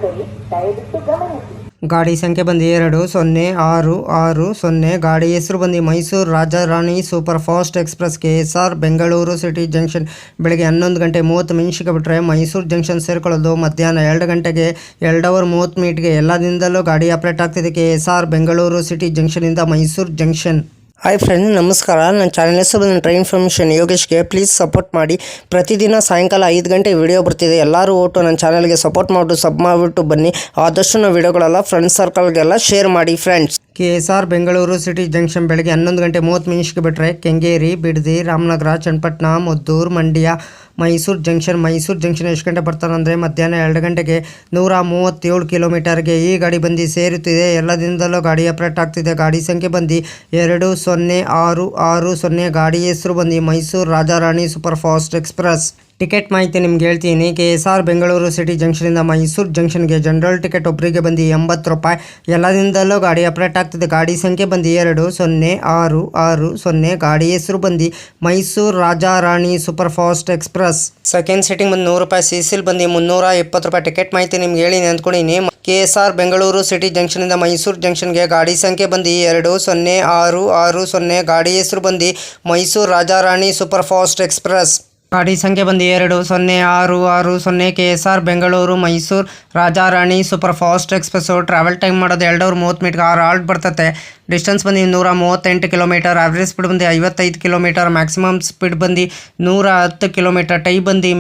ಪ್ರಯಾಣಿಕರೇ ದಯವಿಟ್ಟು ಗಮನಿಸಿ. ಗಾಡಿ ಸಂಖ್ಯೆ ಬಂದು 206660. ಗಾಡಿ ಹೆಸರು ಬಂದು Mysuru Rajarani super fast express KSR Bengaluru city junction ಬೆಳಗ್ಗೆ 11:30 ಬಿಟ್ಟರೆ ಮೈಸೂರು ಜಂಕ್ಷನ್ ಸೇರ್ಕೊಳ್ಳೋದು ಮಧ್ಯಾಹ್ನ 2 ಗಂಟೆಗೆ 2:30 ಎಲ್ಲ ದಿನದಲ್ಲೂ ಗಾಡಿ ಆಪ್ರೇಟ್ ಆಗ್ತಿದೆ. KSR ಬೆಂಗಳೂರು ಸಿಟಿ ಜಂಕ್ಷನಿಂದ ಮೈಸೂರು ಜಂಕ್ಷನ್. ಹಾಯ್ ಫ್ರೆಂಡ್, ನಮಸ್ಕಾರ. ನನ್ನ ಚಾನಲ್ ಹೆಸರು ಬಂದು ಟ್ರೈನ್ ಇನ್ಫಾರ್ಮೇಷನ್ ಯೋಗೇಶ್ಗೆ. ಪ್ಲೀಸ್ ಸಪೋರ್ಟ್ ಮಾಡಿ. ಪ್ರತಿದಿನ ಸಾಯಂಕಾಲ 5 ಗಂಟೆ ವಿಡಿಯೋ ಬರ್ತಿದೆ. ಎಲ್ಲರೂ ಒಟ್ಟು ನನ್ನ ಚಾನಲ್ಗೆ ಸಪೋರ್ಟ್ ಮಾಡಿಬಿಟ್ಟು ಸಬ್ ಮಾಡಿಬಿಟ್ಟು ಬನ್ನಿ. ಆದಷ್ಟು ನಾವು ವಿಡಿಯೋಗಳೆಲ್ಲ ಫ್ರೆಂಡ್ಸ್ ಸರ್ಕಲ್ಗೆಲ್ಲ ಶೇರ್ ಮಾಡಿ friends. KSR Bengaluru city junction ಬೆಳಗ್ಗೆ 11:30 ಬಿಟ್ಟರೆ ಕೆಂಗೇರಿ, ಬಿಡದಿ, ರಾಮನಗರ, ಚನ್ನಪಟ್ಟಣ, ಮದ್ದೂರು, ಮಂಡ್ಯ, ಮೈಸೂರು ಜಂಕ್ಷನ್ ಎಷ್ಟು ಗಂಟೆ ಬರ್ತಾರೆ ಅಂದರೆ ಮಧ್ಯಾಹ್ನ 2 ಗಂಟೆಗೆ 137 ಕಿಲೋಮೀಟರ್ಗೆ ಈ ಗಾಡಿ ಬಂದು ಸೇರುತ್ತಿದೆ. ಎಲ್ಲ ದಿನದಲ್ಲೂ ಗಾಡಿ ಆಪ್ರೇಟ್ ಆಗ್ತಿದೆ. ಗಾಡಿ ಸಂಖ್ಯೆ ಬಂದು 206660. ಗಾಡಿ ಹೆಸರು ಬಂದು Mysuru Rajarani super fast express. Ticket ಮಾಹಿತಿ ನಿಮ್ಗೆ ಹೇಳ್ತೀನಿ. KSR ಬೆಂಗಳೂರು ಸಿಟಿ ಜಂಕ್ಷನಿಂದ ಮೈಸೂರು ಜಂಕ್ಷನ್ಗೆ ಜನರಲ್ ಟಿಕೆಟ್ ಒಬ್ಬರಿಗೆ ಬಂದು 80 ರೂಪಾಯಿ. ಎಲ್ಲ ದಿನದಲ್ಲೂ ಗಾಡಿ ಆಪ್ರೇಟ್ ಆಗ್ತಿದೆ. ಗಾಡಿ ಸಂಖ್ಯೆ ಬಂದು 206660. ಗಾಡಿ ಹೆಸರು ಬಂದು Mysuru Rajarani super fast express. Second seating ಬಂದು 100 ರೂಪಾಯಿ. CCL ಬಂದು 320 ರೂಪಾಯಿ. ಟಿಕೆಟ್ ಮಾಹಿತಿ ನಿಮ್ಗೆ ಹೇಳಿ ಅಂದ್ಕೊಂಡಿನಿ. KSR ಬೆಂಗಳೂರು ಸಿಟಿ ಜಂಕ್ಷನಿಂದ ಮೈಸೂರು ಜಂಕ್ಷನ್ಗೆ ಗಾಡಿ ಸಂಖ್ಯೆ ಬಂದು 206660. ಗಾಡಿ ಹೆಸರು ಬಂದು Mysuru Rajarani super fast express. ಗಾಡಿ ಸಂಖ್ಯೆ ಬಂದು 206660. KSR Bengaluru Mysuru Rajarani super fast express. Travel time ಮಾಡೋದು 2:30 6 ಹಾಲ್ಟ್ ಬರ್ತದೆ. ಡಿಸ್ಟೆನ್ಸ್ ಬಂದು 138 ಕಿಲೋಮೀಟರ್. ಆವ್ರೇಜ್ ಸ್ಪೀಡ್ ಬಂದು 55 ಕಿಲೋಮೀಟರ್. ಮ್ಯಾಕ್ಸಿಮಮ್ ಸ್ಪೀಡ್ ಬಂದು 110 ಕಿಲೋಮೀಟರ್. ಟೈ ಬಂದು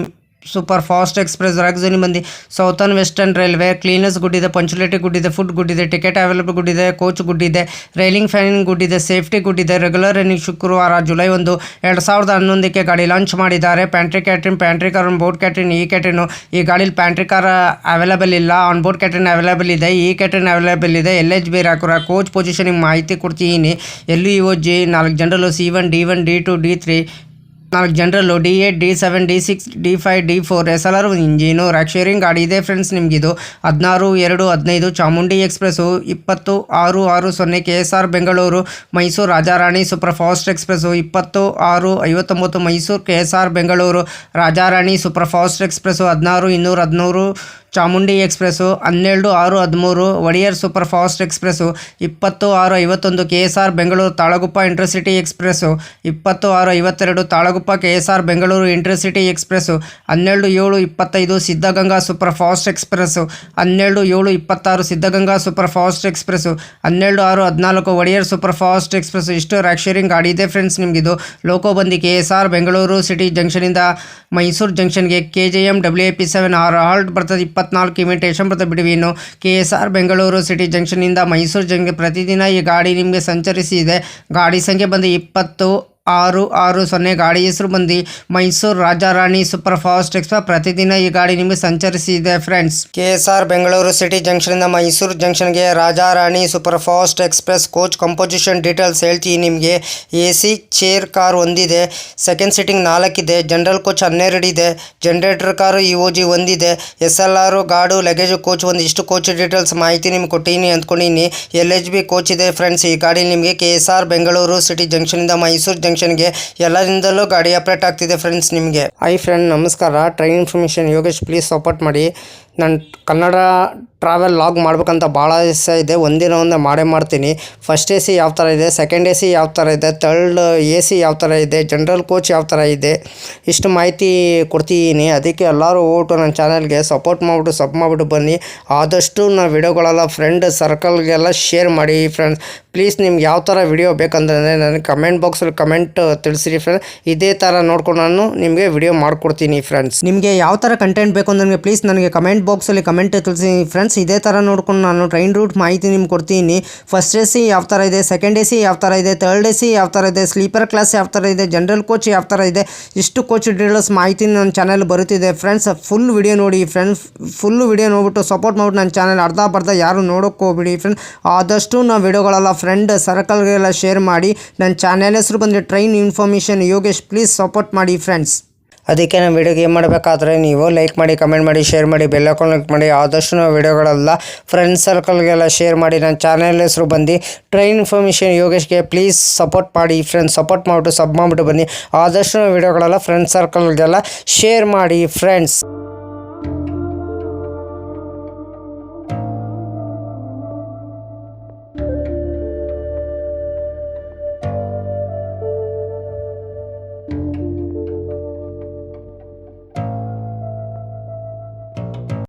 ಸೂಪರ್ ಫಾಸ್ಟ್ ಎಕ್ಸ್ಪ್ರೆಸ್. ರಾಗ್ಝೋನಿ ಬಂದು southern western railway. Cleanliness good ಇದೆ, ಪಂಚುಲಿಟಿ ಗುಡ್ ಇದೆ, ಫುಡ್ ಗುಡ್ ಇದೆ, ಟಿಕೆಟ್ ಅವೈಲೇಬಲ್ ಗುಡ್ ಇದೆ, ಕೋಚ್ ಗುಡ್ ಇದೆ, ರೈಲಿಂಗ್ ಫ್ಯಾನಿಂಗ್ ಗುಡ್ ಇದೆ, ಸೇಫ್ಟಿ ಗುಡ್ ಇದೆ. ರೆಗ್ಯುಲರ್ ರನ್ನಿಂಗ್ ಶುಕ್ರವಾರ ಜುಲೈ 1, 2011 ಗಾಡಿ ಲಾಂಚ್ ಮಾಡಿದ್ದಾರೆ. Pantry car on board catering. ಈ ಕ್ಯಾಟ್ರಿನು ಈ ಗಾಡೀಲಿ ಪ್ಯಾಂಟ್ರಿ ಕಾರ್ ಅವೈಲೇಬಲ್ ಇಲ್ಲ. ಆನ್ ಬೋರ್ಡ್ ಕ್ಯಾಟ್ರಿನ್ ಅವೈಲೇಬಲ್ ಇದೆ. ಈ ಕ್ಯಾಟ್ರಿನ್ ಅವೈಲೇಬಲ್ ಇದೆ. LHB ರಾಕುರ. ಕೋಚ್ ಪೊಸಿಷನಿಂಗ್ ಮಾಹಿತಿ ಕೊಡ್ತೀನಿ. LEOG 4 general, C1 D1 D2 D3 4 general, D8 D7 D6 D5 D4 SLR engine. Rake sharing ಗಾಡಿ ಇದೆ ಫ್ರೆಂಡ್ಸ್. ನಿಮಗಿದು 16/2/15 Chamundi express. 20/6/60. KSR Bengaluru Mysuru Rajarani super fast express. 20/6/59 Mysuru KSR Bengaluru Rajarani super fast express. 16/213 Chamundi express. 12/6/13 Wodeyar super fast express. 20/6/51 KSR Bengaluru Talaguppa intercity express. 20/6/52 Talaguppa KSR Bengaluru intercity express. 12/7/25 Siddaganga super fast express. 12/7/26 Siddaganga super fast express. 12/6/14 Wodeyar super fast express. ಇಷ್ಟು rake sharing ಗಾಡಿ ಇದೆ friends. ನಿಮಗಿದು loco ಬಂದು KSR Bengaluru city ಜಂಕ್ಷನಿಂದ ಮೈಸೂರು ಜಂಕ್ಷನ್ಗೆ KJM WIP7 6 halt ಬರ್ತದೆ. 24 ಇಮಿಟೇಷನ್ ಬರ್ತದೆ ಬಿಡುವಿನು. KSR ಬೆಂಗಳೂರು ಸಿಟಿ ಜಂಕ್ಷನಿಂದ ಮೈಸೂರು ಜಂಕ್ಷನ್ ಪ್ರತಿದಿನ ಈ ಗಾಡಿ ನಿಮಗೆ ಸಂಚರಿಸಿದೆ. ಗಾಡಿ ಸಂಖ್ಯೆ ಬಂದು 20/6/60. ಗಾಡಿ ಹೆಸರು ಬಂದು Mysuru Rajarani super fast express. ಪ್ರತಿದಿನ ಈ ಗಾಡಿ ನಿಮಗೆ ಸಂಚರಿಸಿದೆ ಫ್ರೆಂಡ್ಸ್. KSR ಬೆಂಗಳೂರು ಸಿಟಿ ಜಂಕ್ಷನಿಂದ ಮೈಸೂರು ಜಂಕ್ಷನ್ಗೆ Rajarani super fast express. Coach composition details ಹೇಳ್ತೀನಿ ನಿಮಗೆ. AC ಚೇರ್ ಕಾರ್ ಒಂದಿದೆ. ಸೆಕೆಂಡ್ ಸೀಟಿಂಗ್ 4 ಇದೆ. ಜನರಲ್ ಕೋಚ್ 12 ಇದೆ. ಜನರೇಟರ್ ಕಾರು EOG ಒಂದಿದೆ. SLR ಗಾಡು ಲಗೇಜ್ ಕೋಚ್ ಇಷ್ಟು ಕೋಚ್ ಡೀಟೇಲ್ಸ್ ಮಾಹಿತಿ ನಿಮ್ಗೆ ಕೊಟ್ಟಿನಿ ಅಂದ್ಕೊಂಡಿನಿ. LHB ಕೋಚ್ ಇದೆ ಫ್ರೆಂಡ್ಸ್. ಈ ಗಾಡಿ ನಿಮಗೆ KSR ಬೆಂಗಳೂರು ಸಿಟಿ ಜಂಕ್ಷನಿಂದ ಮೈಸೂರು ಜಂಕ್ಷನ್ಗೆ ಎಲ್ಲ ದಿನದಲ್ಲೂ ಗಾಡಿ ಆಪ್ರೇಟ್ ಆಗ್ತಿದೆ ಫ್ರೆಂಡ್ಸ್ ನಿಮಗೆ. ಹಾಯ್ ಫ್ರೆಂಡ್, ನಮಸ್ಕಾರ. Train information Yogesh. Please support ಮಾಡಿ. ನಾನು ಕನ್ನಡ ಟ್ರಾವೆಲ್ ಲಾಗ್ ಮಾಡ್ಬೇಕಂತ ಭಾಳ ಇಷ್ಟ ಇದೆ. ಒಂದೇ ಮಾಡ್ತೀನಿ. ಫಸ್ಟ್ AC ಯಾವ ಥರ ಇದೆ, ಸೆಕೆಂಡ್ AC ಯಾವ ಥರ ಇದೆ, ಥರ್ಡ್ AC ಯಾವ ಥರ ಇದೆ, ಜನರಲ್ ಕೋಚ್ ಯಾವ ಥರ ಇದೆ, ಇಷ್ಟು ಮಾಹಿತಿ ಕೊಡ್ತೀನಿ. ಅದಕ್ಕೆ ಎಲ್ಲರೂ ಹೋಗ್ಬಿಟ್ಟು ನನ್ನ ಚಾನಲ್ಗೆ ಸಪೋರ್ಟ್ ಮಾಡಿಬಿಟ್ಟು ಸಬ್ ಮಾಡಿಬಿಟ್ಟು ಬನ್ನಿ. ಆದಷ್ಟು ನಾವು ವಿಡಿಯೋಗಳೆಲ್ಲ ಫ್ರೆಂಡ್ ಸರ್ಕಲ್ಗೆಲ್ಲ ಶೇರ್ ಮಾಡಿ ಫ್ರೆಂಡ್ಸ್. ಪ್ಲೀಸ್ ನಿಮ್ಗೆ ಯಾವ ಥರ ವಿಡಿಯೋ ಬೇಕಂದ್ರೆ ನನಗೆ ಕಮೆಂಟ್ ಬಾಕ್ಸಲ್ಲಿ ಕಮೆಂಟ್ ತಿಳಿಸಿರಿ ಫ್ರೆಂಡ್ಸ್. ಇದೇ ಥರ ನೋಡ್ಕೊಂಡು ನಾನು ನಿಮಗೆ ವಿಡಿಯೋ ಮಾಡಿಕೊಡ್ತೀನಿ ಫ್ರೆಂಡ್ಸ್. ನಿಮಗೆ ಯಾವ ಥರ ಕಂಟೆಂಟ್ ಬೇಕು ಅಂದರೆ ಪ್ಲೀಸ್ ನನಗೆ ಕಮೆಂಟ್ ಬಾಕ್ಸಲ್ಲಿ ಕಮೆಂಟ್ ತಿಳಿಸಿ ಫ್ರೆಂಡ್ಸ್. ಇದೇ ಥರ ನೋಡ್ಕೊಂಡು ನಾನು ಟ್ರೈನ್ ರೂಟ್ ಮಾಹಿತಿ ನಿಮ್ಗೆ ಕೊಡ್ತೀನಿ. ಫಸ್ಟ್ AC ಯಾವ ಥರ ಇದೆ, ಸೆಕೆಂಡ್ AC ಯಾವ ಥರ ಇದೆ, ಥರ್ಡ್ AC ಯಾವ ಥರ ಇದೆ, ಸ್ಲೀಪರ್ ಕ್ಲಾಸ್ ಯಾವ ಥರ ಇದೆ, ಜನರಲ್ ಕೋಚ್ ಯಾವ ಥರ ಇದೆ, ಇಷ್ಟು ಕೋಚ್ ಡೀಟೇಲ್ಸ್ ಮಾಹಿತಿ ನನ್ನ ಚಾನಲ್ ಬರುತ್ತಿದೆ ಫ್ರೆಂಡ್ಸ್. ಫುಲ್ ವಿಡಿಯೋ ನೋಡಿ ಫ್ರೆಂಡ್ಸ್. ಫುಲ್ಲು ವಿಡಿಯೋ ನೋಡ್ಬಿಟ್ಟು ಸಪೋರ್ಟ್ ಮಾಡಿಬಿಟ್ಟು ನನ್ನ ಚಾನಲ್ ಅರ್ಧ ಯಾರು ನೋಡೋಕ್ಕೆ ಹೋಗ್ಬಿಡಿ ಫ್ರೆಂಡ್ಸ್. ಆದಷ್ಟು ನಾವು ವಿಡಿಯೋಗಳೆಲ್ಲ ಫ್ರೆಂಡ್ ಸರ್ಕಲ್ಗೆಲ್ಲ ಶೇರ್ ಮಾಡಿ. ನನ್ನ ಚಾನಲ್ ಹೆಸರು ಬಂದು train information Yogesh. Please support ಮಾಡಿ ಫ್ರೆಂಡ್ಸ್. ಅದಕ್ಕೆ ನಾವು ವಿಡಿಯೋಗೆ ಏನು ಮಾಡಬೇಕಾದ್ರೆ ನೀವು ಲೈಕ್ ಮಾಡಿ, ಕಮೆಂಟ್ ಮಾಡಿ, ಶೇರ್ ಮಾಡಿ, ಬೆಲ್ ಐಕಾನ್ ಕ್ಲಿಕ್ ಮಾಡಿ. ಆದಷ್ಟು ನಾವು ವಿಡಿಯೋಗಳೆಲ್ಲ ಫ್ರೆಂಡ್ಸ್ ಸರ್ಕಲ್ಗೆಲ್ಲ ಶೇರ್ ಮಾಡಿ. ನನ್ನ ಚಾನಲ್ ಹೆಸರು ಬಂದು ಟ್ರೈನ್ ಇನ್ಫಾರ್ಮೇಷನ್ ಯೋಗೇಶ್ಗೆ. ಪ್ಲೀಸ್ ಸಪೋರ್ಟ್ ಮಾಡಿ ಫ್ರೆಂಡ್ಸ್. ಸಪೋರ್ಟ್ ಮಾಡಿಬಿಟ್ಟು ಸಬ್ ಮಾಡಿಬಿಟ್ಟು ಬನ್ನಿ. ಆದಷ್ಟು ನಾವು ವಿಡಿಯೋಗಳೆಲ್ಲ ಫ್ರೆಂಡ್ಸ್ ಸರ್ಕಲ್ಗೆಲ್ಲ ಶೇರ್ ಮಾಡಿ ಫ್ರೆಂಡ್ಸ್.